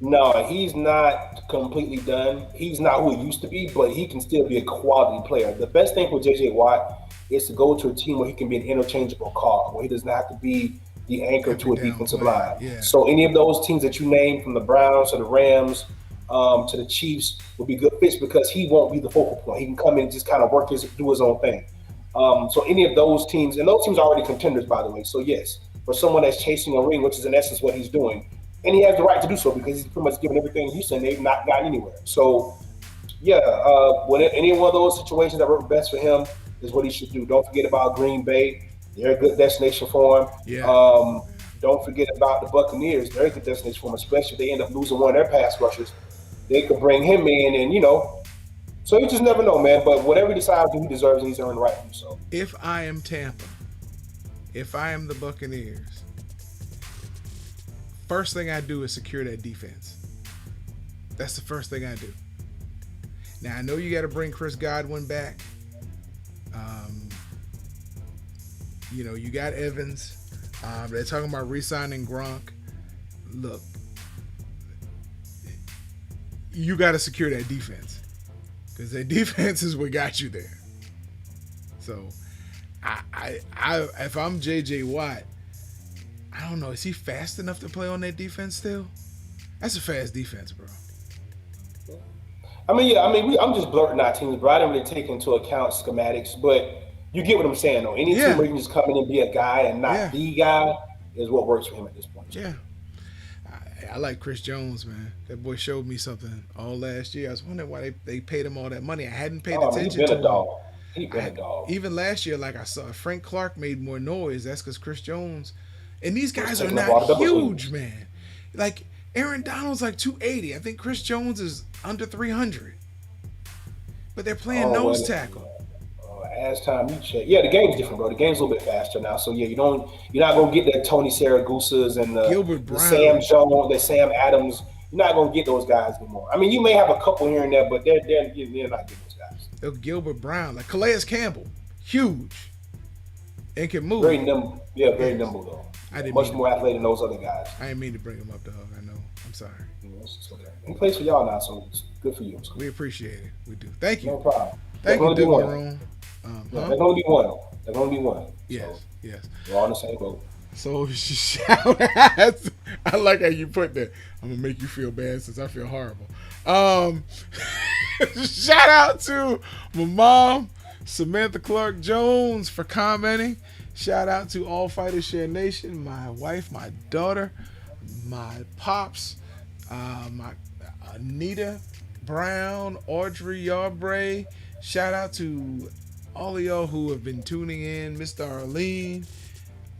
No, he's not completely done. He's not who he used to be, but he can still be a quality player. The best thing for JJ Watt is to go to a team where he can be an interchangeable cog, where he doesn't have to be the anchor to Every a down defensive player. line. Yeah. So any of those teams that you named, from the Browns to the Rams to the Chiefs, will be good fits because he won't be the focal point. He can come in and just kind of do his own thing. So any of those teams, and those teams are already contenders, by the way. So yes, for someone that's chasing a ring, which is in essence what he's doing, and he has the right to do so because he's pretty much given everything in Houston. They've not gotten anywhere. So yeah, when any one of those situations that work best for him is what he should do. Don't forget about Green Bay; they're a good destination for him. Yeah. Don't forget about the Buccaneers; they're a good destination for him, especially if they end up losing one of their pass rushers. They could bring him in, and so you just never know, man. But whatever he decides, he deserves, and he's earned the right to do so. If I am Tampa, if I am the Buccaneers, first thing I do is secure that defense. That's the first thing I do. Now I know you got to bring Chris Godwin back. You got Evans. They're talking about re-signing Gronk. Look, you got to secure that defense because that defense is what got you there. So, I if I'm JJ Watt, I don't know. Is he fast enough to play on that defense still? That's a fast defense, bro. I'm just blurting out teams, bro. I didn't really take into account schematics, but you get what I'm saying, though. Any Yeah. team where you can just come in and be a guy and not Yeah. the guy is what works for him at this point. Yeah. I like Chris Jones, man. That boy showed me something all last year. I was wondering why they paid him all that money. I hadn't paid Oh, man, he's attention been to a him. dog. He's been a dog. Even last year, like I saw, Frank Clark made more noise. That's because Chris Jones. And these guys are taking up all not the double huge, teams. man. Like, Aaron Donald's like 280. I think Chris Jones is under 300. But they're playing nose well, tackle. As time you check, yeah, the game's different, bro. The game's a little bit faster now, so yeah, you're not gonna get the Tony Saragusas and Gilbert the Brown. Sam Jones, the Sam Adams. You're not gonna get those guys anymore. I mean, you may have a couple here and there, but they're not getting those guys. Gilbert Brown, like Calais Campbell, huge. And can move. Very nimble, very nimble though. I didn't Much mean more athletic than those other guys. I didn't mean to bring him up, dog. I know. I'm sorry. It's okay. He plays for y'all now, so it's good for you. It's cool. We appreciate it. We do. Thank you. No problem. Thank you, There's Doug only one. Marone. There's only one. There's only one. Yes, So yes. we're all in the same boat. So shout out. I like how you put that. I'm gonna make you feel bad since I feel horrible. Shout out to my mom, Samantha Clark Jones, for commenting. Shout out to All Fighters Share Nation, my wife, my daughter, my pops, my Anita Brown, Audrey Yarbray. Shout out to all of y'all who have been tuning in, Mr. Arlene.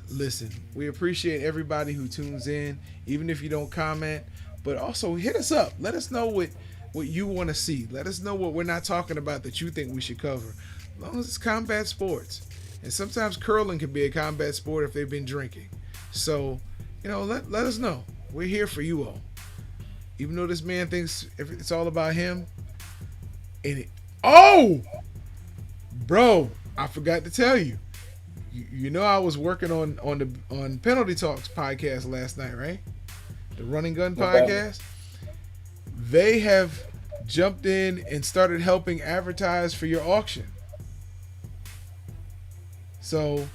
Listen, we appreciate everybody who tunes in, even if you don't comment. But also hit us up. Let us know what you want to see. Let us know what we're not talking about that you think we should cover. As long as it's combat sports. And sometimes curling can be a combat sport if they've been drinking. So, let us know. We're here for you all. Even though this man thinks it's all about him. Bro, I forgot to tell you. You know I was working on Penalty Talks podcast last night, right? The Running Gun podcast. They have jumped in and started helping advertise for your auction. So,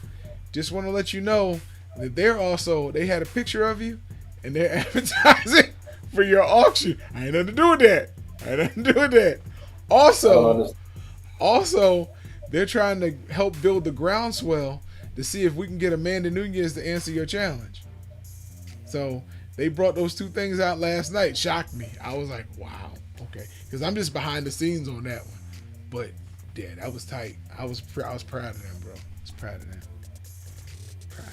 just want to let you know that they had a picture of you and they're advertising for your auction. I ain't nothing to do with that. Also, Also, they're trying to help build the groundswell to see if we can get Amanda Nunes to answer your challenge. So they brought those two things out last night. Shocked me. I was like, wow, okay, because I'm just behind the scenes on that one. But yeah, that was tight. I was proud of them, bro. I was proud of them. Proud.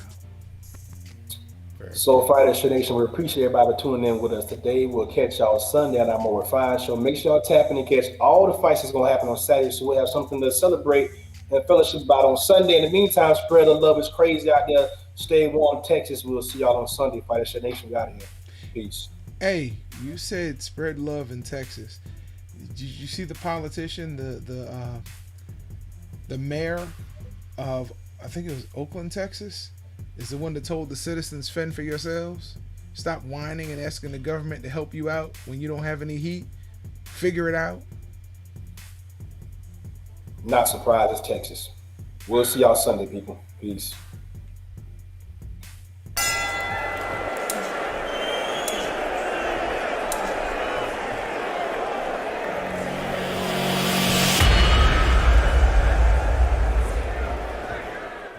Very So, Fighters Nation, we appreciate everybody tuning in with us today. We'll catch y'all Sunday on our More Refined show. Make sure y'all tap in and catch all the fights that's going to happen on Saturday, so we'll have something to celebrate and fellowship about on Sunday. In the meantime, spread the love. It's crazy out there. Stay warm, Texas. We'll see y'all on Sunday. Fighters Nation, we out here. Peace. Hey, you said spread love in Texas. Did you see the politician, the mayor of, I think it was Oakland, Texas, is the one that told the citizens, fend for yourselves. Stop whining and asking the government to help you out when you don't have any heat. Figure it out. Not surprised, it's Texas. We'll see y'all Sunday, people. Peace.